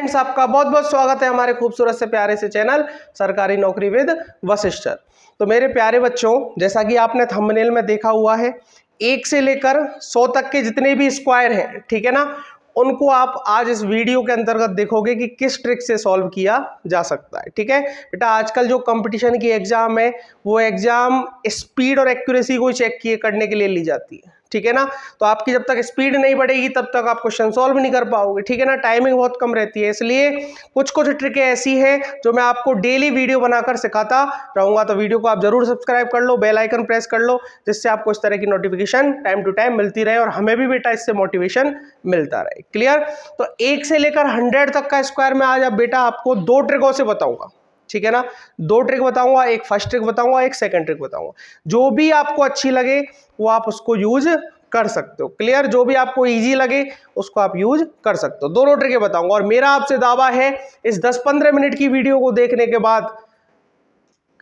Friends, आपका बहुत बहुत स्वागत है हमारे खूबसूरत से प्यारे से चैनल सरकारी नौकरी विद वशिष्ठ। तो मेरे प्यारे बच्चों, जैसा कि आपने थंबनेल में देखा हुआ है, 1 से लेकर 100 तक के जितने भी स्क्वायर हैं, ठीक है ना, उनको आप आज इस वीडियो के अंतर्गत देखोगे कि किस ट्रिक से सॉल्व किया जा सकता है। ठीक है बेटा, आजकल जो कंपटीशन की एग्जाम है वो एग्जाम स्पीड और एक्यूरेसी को चेक किए करने के लिए ली जाती है, ठीक है ना। तो आपकी जब तक स्पीड नहीं बढ़ेगी तब तक आप क्वेश्चन सॉल्व नहीं कर पाओगे, ठीक है ना। टाइमिंग बहुत कम रहती है, इसलिए कुछ कुछ ट्रिकें ऐसी है जो मैं आपको डेली वीडियो बनाकर सिखाता रहूंगा। तो वीडियो को आप जरूर सब्सक्राइब कर लो, बेल आइकन प्रेस कर लो, जिससे आपको इस तरह की नोटिफिकेशन टाइम टू टाइम मिलती रहे और हमें भी बेटा इससे मोटिवेशन मिलता रहे। क्लियर? तो 1 से लेकर 100 तक का स्क्वायर में आज बेटा आपको 2 ट्रिकों से बताऊंगा, ठीक है ना। 2 ट्रिक बताऊंगा, एक फर्स्ट ट्रिक बताऊंगा, एक सेकंड ट्रिक बताऊंगा। जो भी आपको अच्छी लगे वो आप उसको यूज कर सकते हो। क्लियर? जो भी आपको इजी लगे उसको आप यूज कर सकते हो। दोनों ट्रिकें बताऊंगा और मेरा आपसे दावा है इस 10-15 मिनट की वीडियो को देखने के बाद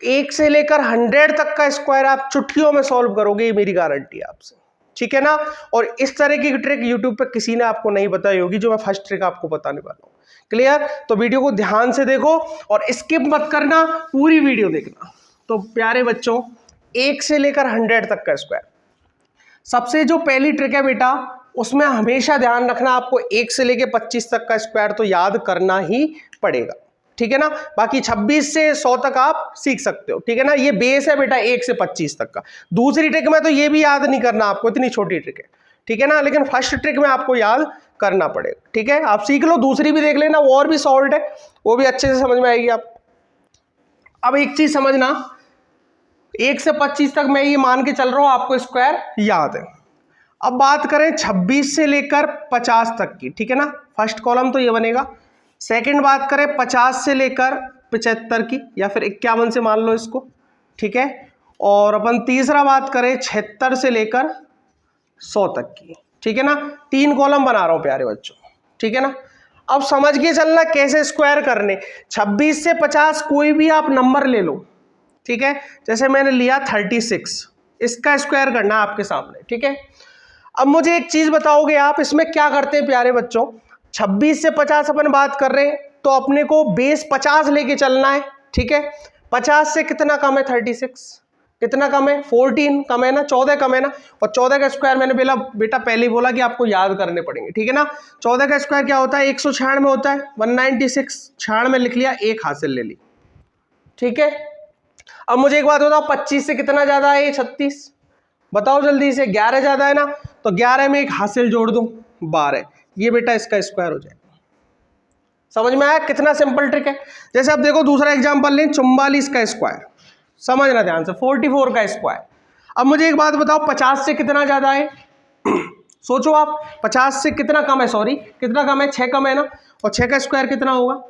1 से लेकर 100 तक का स्क्वायर आप चुटकियों में सॉल्व करोगे, ये मेरी गारंटी है आपसे, ठीक है ना। और इस तरह की ट्रिक यूट्यूब पे किसी ने आपको नहीं बताई होगी जो मैं फर्स्ट ट्रिक आपको बताने वाला हूं। क्लियर? तो वीडियो को ध्यान से देखो और स्किप मत करना, पूरी वीडियो देखना। तो प्यारे बच्चों, 1 से लेकर 100 तक का स्क्वायर, सबसे जो पहली ट्रिक है बेटा, उसमें हमेशा ध्यान रखना आपको 1 से लेकर 25 तक का स्क्वायर तो याद करना ही पड़ेगा, ठीक है ना। बाकी 26 से 100 तक आप सीख सकते हो, ठीक है ना। ये बेस है बेटा 1 से 25 तक का। दूसरी ट्रिक में तो ये भी याद नहीं करना आपको, इतनी छोटी ट्रिक है, ठीक है ना। लेकिन फर्स्ट ट्रिक में आपको याद करना पड़ेगा, ठीक है। आप सीख लो, दूसरी भी देख लेना, वो और भी सॉल्व है, वो भी अच्छे से समझ में आएगी आप। अब एक चीज समझना, 1 से 25 तक मैं ये मान के चल रहा हूं आपको स्क्वायर याद है। अब बात करें 26 से लेकर 50 तक की, ठीक है ना। फर्स्ट कॉलम तो ये बनेगा। सेकंड बात करें 50 से लेकर 75 की, या फिर 51 से मान लो इसको, ठीक है। और अपन तीसरा बात करें 76 से लेकर 100 तक की, ठीक है ना। 3 कॉलम बना रहा हूं प्यारे बच्चों, ठीक है ना। अब समझ के चलना कैसे स्क्वायर करने। 26 से 50 कोई भी आप नंबर ले लो, ठीक है। जैसे मैंने लिया 36, इसका स्क्वायर करना आपके सामने, ठीक है। अब मुझे एक चीज बताओगे आप, इसमें क्या करते हैं प्यारे बच्चों, 26 से 50 अपन बात कर रहे हैं तो अपने को बेस 50 लेके चलना है, ठीक है। 50 से कितना कम है 36, कितना कम है 14 कम है ना, 14 कम है ना। और 14 का स्क्वायर मैंने बेटा पहले ही बोला कि आपको याद करने पड़ेंगे, ठीक है ना। 14 का स्क्वायर क्या होता है, 196 में होता है, 196 96 में लिख लिया, एक हासिल ले ली, ठीक है। अब मुझे एक बात बताओ, 25 से कितना ज्यादा है, 36, बताओ जल्दी से। 11 ज्यादा है ना, तो 11 में एक हासिल जोड़ दूं, 12, ये बेटा इसका स्क्वायर हो जाएगा। समझ में आया कितना सिंपल ट्रिक है। जैसे अब देखो दूसरा एग्जांपल लें, 44 का स्क्वायर, समझना ध्यान से, 44 का स्क्वायर। अब मुझे एक बात बताओ, 50 से कितना ज्यादा है सोचो आप, 50 से कितना कम है, सॉरी कितना कम है, 6 कम है ना। और 6 का स्क्वायर कितना होगा,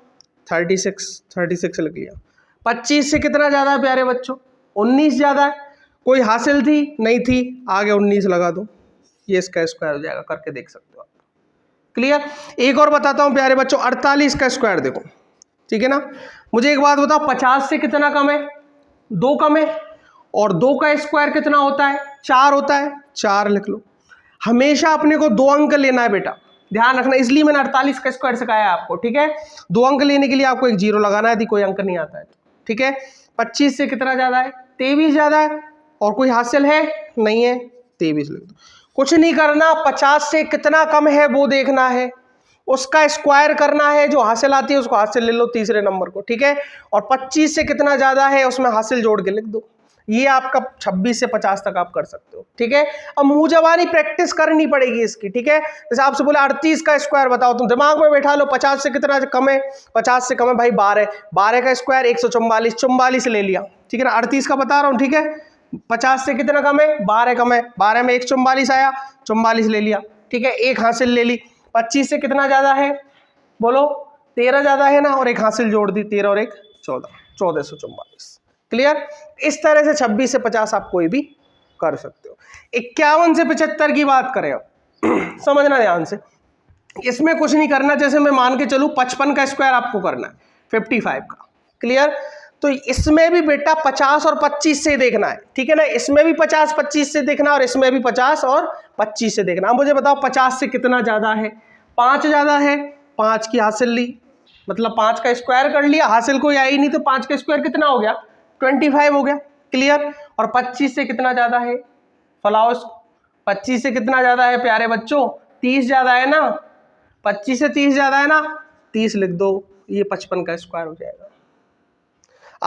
36 लिख लिया। 25 से कितना ज्यादा है प्यारे बच्चों, 19 ज्यादा है। कोई हासिल थी नहीं थी, आगे 19 लगा दो, ये इसका स्क्वायर हो जाएगा, करके देख सकते हो आप। क्लियर? एक और बताता हूं प्यारे बच्चों, 48 का स्क्वायर देखो, ठीक है ना। मुझे एक बात बताओ, 50 से कितना कम है, 2 कम है। और 2 का स्क्वायर कितना होता है, 4 होता है, 4 लिख लो। हमेशा अपने को 2 अंक लेना है बेटा, ध्यान रखना, इसलिए मैंने 48 का स्क्वायर सिखाया आपको, ठीक है। 2 अंक लेने के लिए आपको एक 0 लगाना है, यदि कोई अंक नहीं आता है, ठीक है। 25 से कितना ज्यादा है, 23 ज्यादा है। और कोई हासिल है नहीं है, 23 लिख दो। कुछ नहीं करना, 50 से कितना कम है वो देखना है, उसका स्क्वायर करना है, जो हासिल आती है उसको हासिल ले लो, तीसरे नंबर को, ठीक है। और 25 से कितना ज्यादा है उसमें हासिल जोड़ के लिख दो। ये आपका 26 से 50 तक आप कर सकते हो, ठीक है। अब मुंह जबानी प्रैक्टिस करनी पड़ेगी इसकी, ठीक है। जैसे आपसे बोले 38 का स्क्वायर बताओ, तुम दिमाग में बैठा लो, 50 से कितना कम है, 50 से कम है भाई 12, 12 का स्क्वायर 144, 44 ले लिया, ठीक है ना। 38 का बता रहा हूं, ठीक है। 50 से कितना कम है, 12 कम है, 12 में 144 आया, 44 ले लिया, ठीक है, एक हासिल ले ली। 25 से कितना ज्यादा है, बोलो 13 ज्यादा है ना, और एक हासिल जोड़ दी, 13 और 1 14, 1444। क्लियर? इस तरह से 26 से 50 आप कोई भी कर सकते हो। 51 से 75 की बात करें अब समझना ध्यान से, इसमें कुछ नहीं करना। जैसे मैं मान के चलूं 55 का स्क्वायर आपको करना है 55 का, क्लियर। तो इसमें भी बेटा 50 और 25 से देखना है, ठीक है ना। इसमें भी 50-25 से देखना और इसमें भी 50 और 25 से देखना। अब मुझे बताओ 50 से कितना ज्यादा है, 5 ज्यादा है, 5 की हासिल ली, मतलब 5 का स्क्वायर कर लिया, हासिल कोई आई नहीं तो 5 का स्क्वायर कितना हो गया 25 हो गया। क्लियर। और 25 से कितना ज्यादा है फलाओस, 25 से कितना ज्यादा है प्यारे बच्चों 30 ज्यादा है ना, 25 से 30 ज्यादा है ना, 30 लिख दो, ये 55 का स्क्वायर हो जाएगा।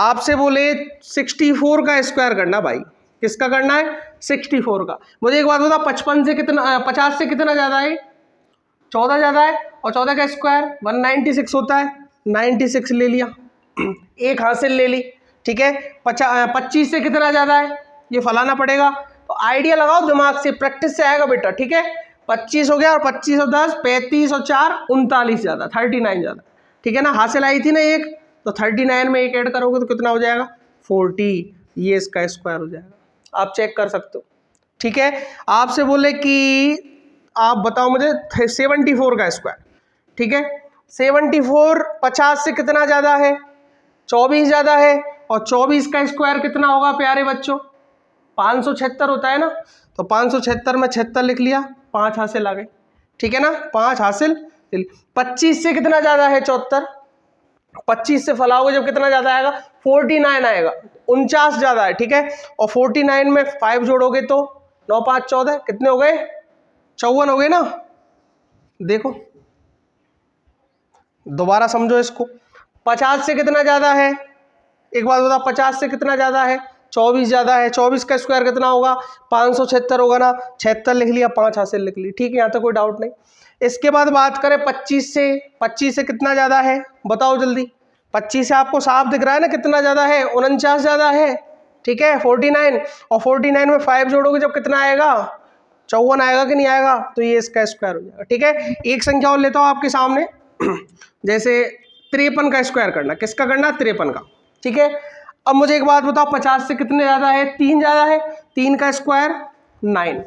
आपसे बोले 64 का स्क्वायर करना भाई, किसका करना है 64 का। मुझे एक बात बता 55 से कितना 50 से कितना ज्यादा है 14 ज्यादा है, और 14 का स्क्वायर 196 होता है, 96 ले लिया, एक हासिल ले ली। ठीक है। 25 से कितना ज्यादा है ये फलाना पड़ेगा, तो आइडिया लगाओ दिमाग से, प्रैक्टिस से आएगा बेटा। ठीक है। 25 हो गया, और 25 और 10 35 और 4 39 ज्यादा 39 ज्यादा। ठीक है ना, हासिल आई थी ना एक, तो 39 में एक ऐड करोगे तो कितना हो जाएगा 40, ये इसका स्क्वायर हो जाएगा। आप चेक कर सकते हो। ठीक है। आपसे बोले कि आप बताओ मुझे 74 का स्क्वायर। ठीक है। 74 50 से कितना ज्यादा है 24 ज्यादा है, और 24 का स्क्वायर कितना होगा प्यारे बच्चों 576 होता है ना, तो 576 में 76 लिख लिया, 5 हासिल आ गए। ठीक है ना, 5 हासिल। 25 से कितना ज्यादा है 74, 25 से फलाओगे जब कितना ज्यादा आएगा 49 आएगा, 49 ज्यादा है। ठीक है। और 49 में 5 जोड़ोगे तो 9 5 14 कितने हो गए 54 हो गए ना। देखो दोबारा समझो इसको, 50 से कितना ज्यादा है, एक बात बता 50 से कितना ज्यादा है 24 ज्यादा है, 24 का स्क्वायर कितना होगा 576 होगा ना, 76 लिख लिया, 5 हासिल लिख ली। ठीक है, यहाँ तक कोई डाउट नहीं। इसके बाद बात करें 25 से, 25 से कितना ज्यादा है बताओ जल्दी, 25 से आपको साफ दिख रहा है ना कितना ज्यादा है 49 ज्यादा है। ठीक है 49, और 49 में 5 जोड़ोगे जब कितना आएगा 54 आएगा कि नहीं आएगा, तो ये इसका स्क्वायर हो जाएगा। ठीक है। एक संख्या और लेता हूं आपके सामने, जैसे 53 का स्क्वायर करना, किसका करना 53 का। ठीक है। अब मुझे एक बात बताओ 50 से कितने ज्यादा है 3 ज्यादा है, 3 का स्क्वायर 9,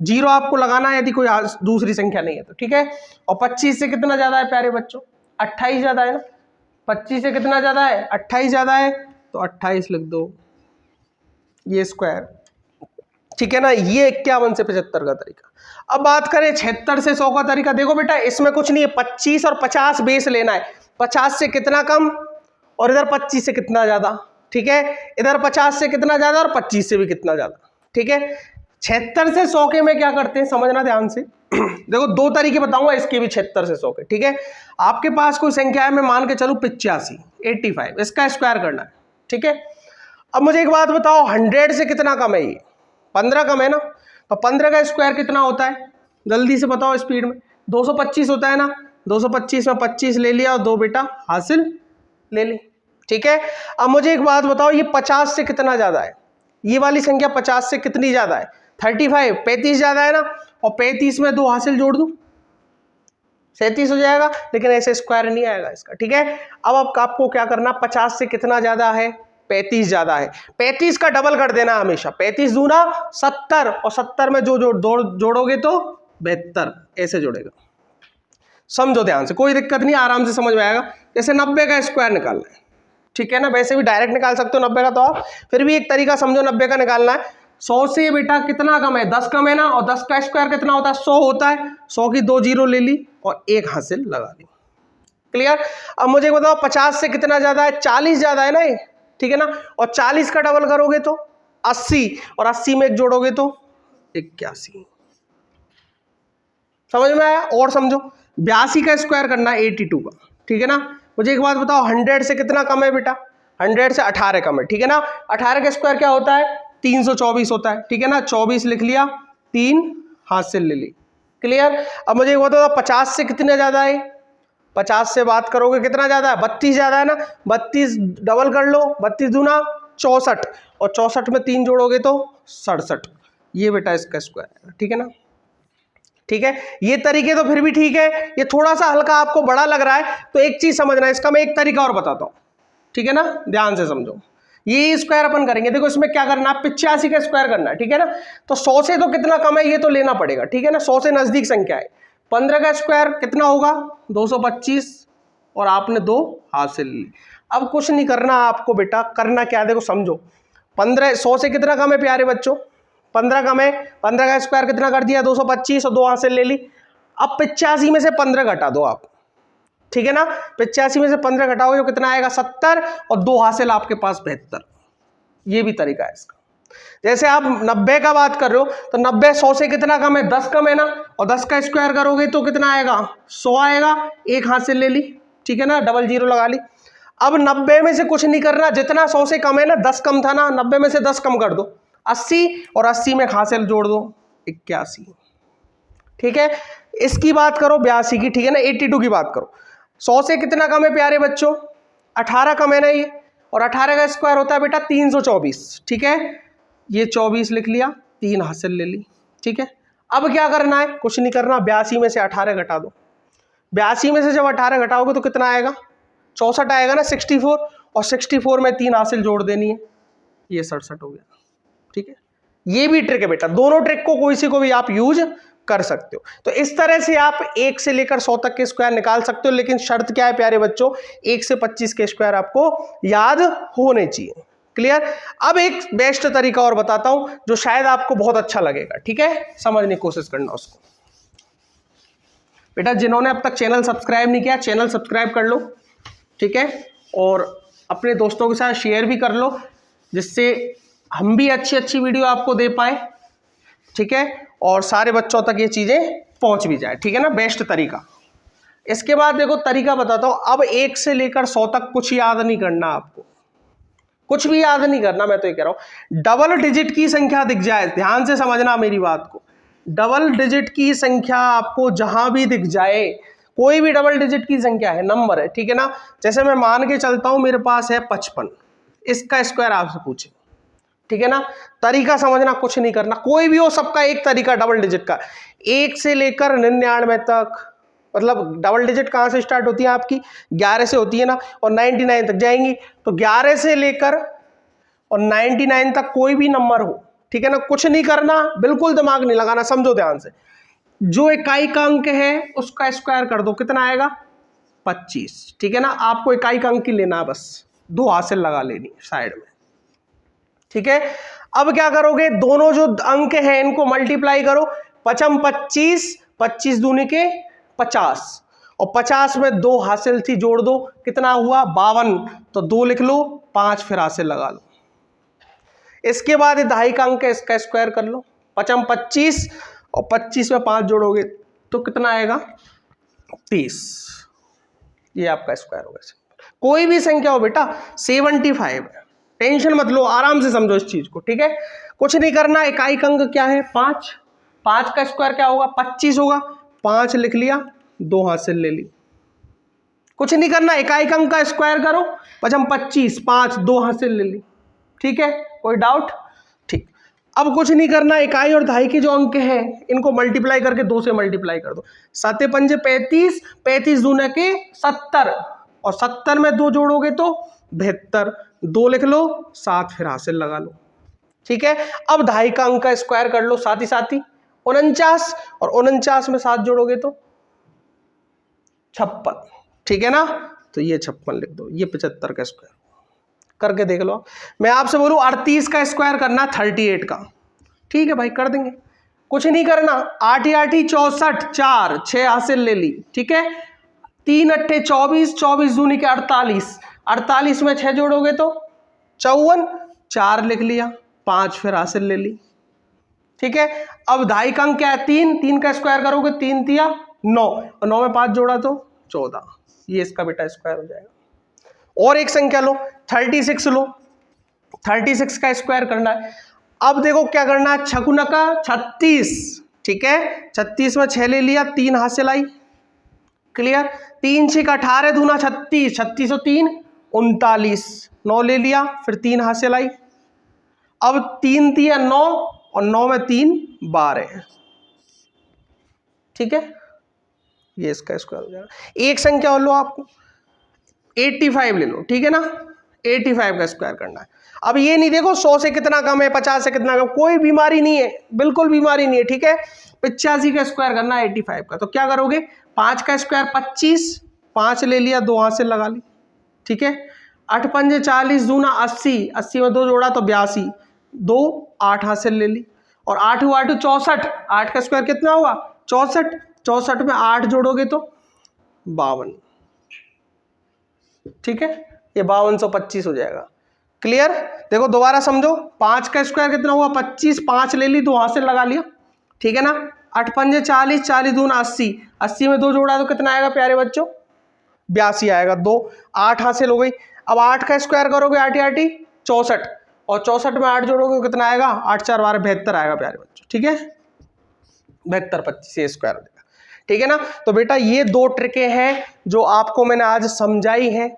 जीरो आपको लगाना है यदि कोई दूसरी संख्या नहीं है तो। ठीक है। और 25 से कितना ज्यादा है प्यारे बच्चों 28 ज्यादा है ना, 25 से कितना ज्यादा है 28 ज्यादा है, तो 28 लिख दो, ये स्क्वायर। ठीक है ना, ये 51 से 75 का तरीका। अब बात करें 76 से 100 का तरीका। देखो बेटा इसमें कुछ नहीं है, 25 और 50 बेस लेना है, 50 से कितना कम और इधर 25 से कितना ज्यादा। ठीक है, इधर 50 से कितना ज्यादा और 25 से भी कितना ज्यादा। ठीक है। 76 से 100 के में क्या करते हैं समझना ध्यान से। देखो दो तरीके बताऊंगा इसके भी 76 से 100 के। ठीक है। आपके पास कोई संख्या है, मैं मान के चलूं 85 85, इसका स्क्वायर करना है। ठीक है। अब मुझे एक बात बताओ 100 से कितना कम है, ये 15 कम है ना, तो 15 का स्क्वायर कितना होता है जल्दी से बताओ स्पीड में, 225 होता है ना, 225 में 25 ले लिया और 2 बेटा हासिल ले ली। ठीक है। अब मुझे एक बात बताओ ये 50 से कितना ज्यादा है, ये वाली संख्या 50 से कितनी ज्यादा है 35, 35 ज्यादा है ना, और 35 में 2 हासिल जोड़ दूं 37 हो जाएगा, लेकिन ऐसे स्क्वायर नहीं आएगा इसका। ठीक है। अब आपको क्या करना, 50 से कितना ज्यादा है 35 ज्यादा है, 35 का डबल कर देना हमेशा, 35 दूना 70, और 70 में जो जोड़ोगे तो 72, ऐसे जोड़ेगा। समझो ध्यान से, कोई दिक्कत नहीं, आराम से समझ में आएगा। जैसे 90 का स्क्वायर निकालना है, ठीक है ना, वैसे भी डायरेक्ट निकाल सकते हो 90 का, तो आप फिर भी एक तरीका समझो 90 का निकालना है। 100 से बेटा कितना कम है 10 कम है ना, और 10 का स्क्वायर कितना होता है 100 होता है, 100 की 2 जीरो ले ली और 1 हासिल लगा ली। क्लियर। अब मुझे बताओ 50 से कितना ज्यादा है 40 ज्यादा है ना ये, ठीक है ना, और 40 का डबल करोगे तो 80, और 80 में 1 जोड़ोगे तो 81। समझ में आया। और समझो 82 का स्क्वायर करना है 82 का। ठीक है ना। मुझे एक बात बताओ 100 से कितना कम है बेटा, 100 से 18 कम है। ठीक है ना, 18 का स्क्वायर क्या होता है 324 होता है। ठीक है ना, 24 लिख लिया, 3 हासिल ले ली। क्लियर। अब मुझे एक बात बताओ 50 से कितने ज्यादा है, 50 से बात करोगे कितना ज्यादा है 32 ज्यादा है ना, 32 डबल कर लो, 32 दूना 64, और 64 में 3 जोड़ोगे तो 67, ये बेटा इसका स्क्वायर है। ठीक है ना। ठीक है, ये तरीके तो फिर भी ठीक है, ये थोड़ा सा हल्का आपको बड़ा लग रहा है, तो एक चीज समझना है, इसका मैं एक तरीका और बताता हूं। ठीक है ना, ध्यान से समझो। ये स्क्वायर अपन करेंगे, देखो इसमें क्या करना है 85 का स्क्वायर करना है। ठीक है ना, तो 100 से तो कितना कम है ये तो लेना पड़ेगा। ठीक है ना, 100 से नजदीक संख्या है, 15 का स्क्वायर कितना होगा 225, और आपने 2 हासिल ली। अब कुछ नहीं करना आपको बेटा, करना क्या है देखो समझो, 15 100 से कितना कम है प्यारे बच्चों 15 कम है, 15 का स्क्वायर कितना कर दिया 225, और 2 हासिल ले ली। अब 85 में से 15 घटा दो आप, ठीक है ना। 85 में से 15 घटाओगे तो कितना आएगा 70, और 2 हासिल आपके पास 72। ये भी तरीका है इसका। जैसे आप 90 का बात कर रहे हो तो 90 100 से कितना कम है, 10 कम है ना, और 10 का स्क्वायर करोगे तो कितना आएगा 100 आएगा, एक हासिल ले ली, ठीक है ना, डबल जीरो लगा ली। अब 90 में से कुछ नहीं करना, जितना 100 से कम है ना, 10 कम था ना, 90 में से 10 कम कर दो 80, और 80 में हासिल जोड़ दो 81, ठीक है। इसकी बात करो 82 की, ठीक है ना, 82 की बात करो। 100 से कितना कम है प्यारे बच्चों, 18 कम है ना ये, और 18 का स्क्वायर होता है बेटा 324, ठीक है। ये 24 लिख लिया, 3 हासिल ले ली, ठीक है। अब क्या करना है, कुछ नहीं करना, 82 में से 18 घटा दो। 82 में से जब 18 घटाओगे तो कितना आएगा 64 आएगा ना, 64, और 64 में 3 हासिल जोड़ देनी है, ये 67 हो गया, ठीक है। ये भी ट्रिक है बेटा, दोनों ट्रिक को कोई सी को भी आप यूज कर सकते हो। तो इस तरह से आप 1 से लेकर 100 तक के स्क्वायर निकाल सकते हो, लेकिन शर्त क्या है प्यारे बच्चों, 1 से 25 के स्क्वायर आपको याद होने चाहिए। क्लियर। अब एक बेस्ट तरीका और बताता हूं जो शायद आपको बहुत अच्छा लगेगा, ठीक है, समझने की कोशिश करना उसको। बेटा जिन्होंने अब तक चैनल सब्सक्राइब नहीं किया, चैनल सब्सक्राइब कर लो, ठीक है, और अपने दोस्तों के साथ शेयर भी कर लो, जिससे हम भी अच्छी अच्छी वीडियो आपको दे पाए, ठीक है, और सारे बच्चों तक ये चीजें पहुंच भी जाए, ठीक है ना, बेस्ट तरीका। इसके बाद देखो तरीका बताता हूं। अब 1 से लेकर 100 तक कुछ याद नहीं करना, आपको कुछ भी याद नहीं करना, मैं तो ये कह रहा हूं। डबल डिजिट की संख्या दिख जाए, ध्यान से समझना मेरी बात को, डबल डिजिट की संख्या आपको जहां भी दिख जाए, कोई भी डबल डिजिट की संख्या है, नंबर है, ठीक है ना। जैसे मैं मान के चलता हूं मेरे पास है 55, इसका स्क्वायर आपसे पूछे, ठीक है ना, तरीका समझना, कुछ नहीं करना, कोई भी हो, सबका एक तरीका डबल डिजिट का। 1 से लेकर 99 तक, मतलब डबल डिजिट कहां से स्टार्ट होती है आपकी, 11 से होती है ना, और 99 तक जाएंगी, तो 11 से लेकर और 99 तक कोई भी नंबर हो, ठीक है ना, कुछ नहीं करना, बिल्कुल दिमाग नहीं लगाना, समझो ध्यान से। जो इकाई का अंक है उसका स्क्वायर कर दो, कितना आएगा 25, ठीक है ना। आपको इकाई का अंक ही लेना है, बस 2 हासिल लगा लेनी साइड में, ठीक है। अब क्या करोगे, दोनों जो अंक हैं इनको मल्टीप्लाई करो, 55 25, 25 दूनी के 50, और 50 में 2 हासिल थी, जोड़ दो, कितना हुआ 52, तो 2 लिख लो, 5 फिर हासिल लगा लो। इसके बाद दहाई का अंक है, इसका स्क्वायर कर लो, 55 25, और 25 में 5 जोड़ोगे तो कितना आएगा 30, ये आपका स्क्वायर होगा। कोई भी संख्या हो बेटा, 75 है, टेंशन मत लो, आराम से समझो इस चीज को, ठीक है। कुछ नहीं करना, इकाई का अंक क्या है 5, 5 का स्क्वायर क्या होगा 25 होगा, 5 लिख लिया, 2 हासिल ले ली, कुछ नहीं करना, इकाई का अंक का स्क्वायर करो, 55 25, 5 2 हासिल ले ली, ठीक है, कोई डाउट, ठीक। अब कुछ नहीं करना, इकाई और दहाई के जो अंक हैं इनको मल्टीप्लाई करके 2 से मल्टीप्लाई कर दो, 7 पंजे 35, 35 दूना के 70, और 70 में 2 जोड़ोगे तो 72, 2 लिख लो, 7 फिर हासिल लगा लो, ठीक है। अब दहाई का अंक का स्क्वायर कर लो, साथ ही 49, और 49 में 7 जोड़ोगे तो 56, ठीक है ना, तो ये 56 लिख दो, ये 75 का स्क्वायर करके देख लो। मैं आपसे बोलूं 38 का स्क्वायर करना 38 का, ठीक है भाई, कर देंगे, कुछ नहीं करना, 8 8 64, 4 6 हासिल ले ली, ठीक है, 3 8 24, 24 दूनी के 48, 48 में 6 जोड़ोगे तो 54, 4 लिख लिया, 5 फिर हासिल ले ली, ठीक है। अब दहाई का अंक क्या है 3, 3 का स्क्वायर करोगे 3 तिया 9, और 9 में 5 जोड़ा तो 14, ये इसका बेटा स्क्वायर हो जाएगा। और एक संख्या लो 36 लो, 36 का स्क्वायर करना है। अब देखो क्या करना है, 6 का 36, ठीक है, 36 में 6 ले लिया, 3 हासिल आई, क्लियर, 3 6 का 18 दूना 36, 36 और 3 39, 9 ले लिया, फिर 3 हासिल आई। अब 3 तिया 9, और 9 में 3 12, ठीक है, ये इसका स्क्वायर हो जाएगा। एक संख्या और लो, आपको 85 ले लो, ठीक है ना, 85 का स्क्वायर करना है। अब ये नहीं देखो 100 से कितना कम है, 50 से कितना कम, कोई बीमारी नहीं है, बिल्कुल बीमारी नहीं है, ठीक है। 85 का स्क्वायर करना है 85 का, तो क्या करोगे, 5 का स्क्वायर 25, 5 ले लिया, 2 हासिल लगा ली, ठीक है। 8 पंजे 40 दूना 80, 80 में 2 जोड़ा तो 82, 2 8 हासिल ले ली, और 8 हुआ 8 64, 8 का स्क्वायर कितना हुआ 64, 64 में 8 जोड़ोगे तो 52, ठीक है, ये 5225 हो जाएगा। क्लियर? देखो दोबारा समझो, 5 का स्क्वायर कितना हुआ 25, 5 ले ली तो वहां से लगा लिया, ठीक है ना। 8 पंजे 40, 40 दूना 80, 80 में 2 जोड़ा तो कितना आएगा प्यारे बच्चों, 82 आएगा। 2 8 हासिल हो गई। अब 8 का स्क्वायर करोगे 8 8 64, और 64 में 8 जोड़ोगे कितना आएगा, 8 4 12 72 आएगा प्यारे बच्चों, ठीक है। 72 25 ये स्क्वायर हो जाएगा, ठीक है ना। तो बेटा ये 2 ट्रिकें हैं जो आपको मैंने आज समझाई हैं।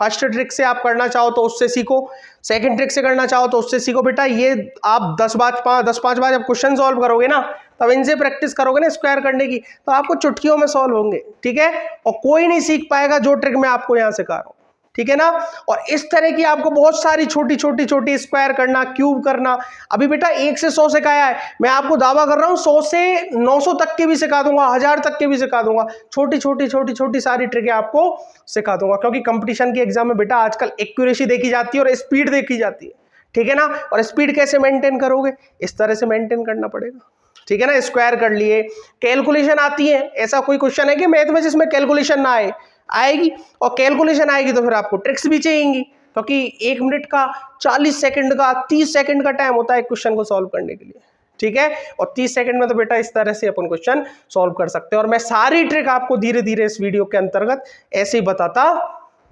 फर्स्ट ट्रिक से आप करना चाहो तो उससे सीखो, सेकंड ट्रिक से करना चाहो तो उससे सीखो। बेटा ये आप 10 5 बार जब क्वेश्चन सॉल्व करोगे ना, तब इनसे प्रैक्टिस करोगे ना स्क्वायर करने की, तो आपको चुटकियों में सॉल्व होंगे, ठीक है। और कोई नहीं सीख पाएगा जो ट्रिक मैं आपको यहां सिखा रहा हूं, ठीक है ना। और इस तरह की आपको बहुत सारी छोटी छोटी छोटी स्क्वायर करना, क्यूब करना, अभी बेटा 1 से 100 सिखाया है, मैं आपको दावा कर रहा हूं 100 से 900 तक के भी सिखा दूंगा, 1000 तक के भी सिखा दूंगा। छोटी छोटी छोटी छोटी सारी ट्रिकें आपको सिखा दूंगा, क्योंकि कंपटीशन के एग्जाम में बेटा आजकल एक्यूरेसी देखी जाती है और स्पीड देखी जाती है, ठीक है ना। और स्पीड कैसे मेंटेन करोगे, इस तरह से मेंटेन करना पड़ेगा, ठीक है ना। स्क्वायर कर लिए, कैलकुलेशन आती है, ऐसा कोई क्वेश्चन है कि मैथ में जिसमें कैलकुलेशन ना आए, आएगी। और कैलकुलेशन आएगी तो फिर आपको ट्रिक्स भी चाहिएंगी, क्योंकि 1 मिनट का, 40 सेकंड का, 30 सेकंड का टाइम होता है क्वेश्चन को सॉल्व करने के लिए, ठीक है। और 30 सेकंड में तो बेटा इस तरह से अपन क्वेश्चन सॉल्व कर सकते हैं। और मैं सारी ट्रिक आपको धीरे धीरे इस वीडियो के अंतर्गत ऐसे ही बताता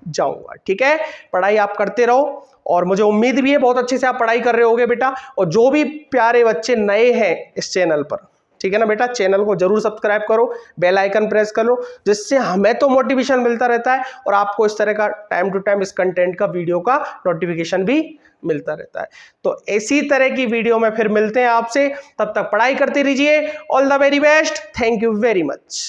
जाऊंगा, ठीक है। पढ़ाई आप करते रहो, और मुझे उम्मीद भी है बहुत अच्छे से आप पढ़ाई कर रहे होगे बेटा। और जो भी प्यारे बच्चे नए हैं इस चैनल पर, ठीक है ना बेटा, चैनल को जरूर सब्सक्राइब करो, बेल आइकन प्रेस कर लो, जिससे हमें तो मोटिवेशन मिलता रहता है और आपको इस तरह का टाइम टू टाइम इस कंटेंट का, वीडियो का नोटिफिकेशन भी मिलता रहता है। तो इसी तरह की वीडियो में फिर मिलते हैं आपसे, तब तक पढ़ाई करते रहिए। All the very best, thank you very much.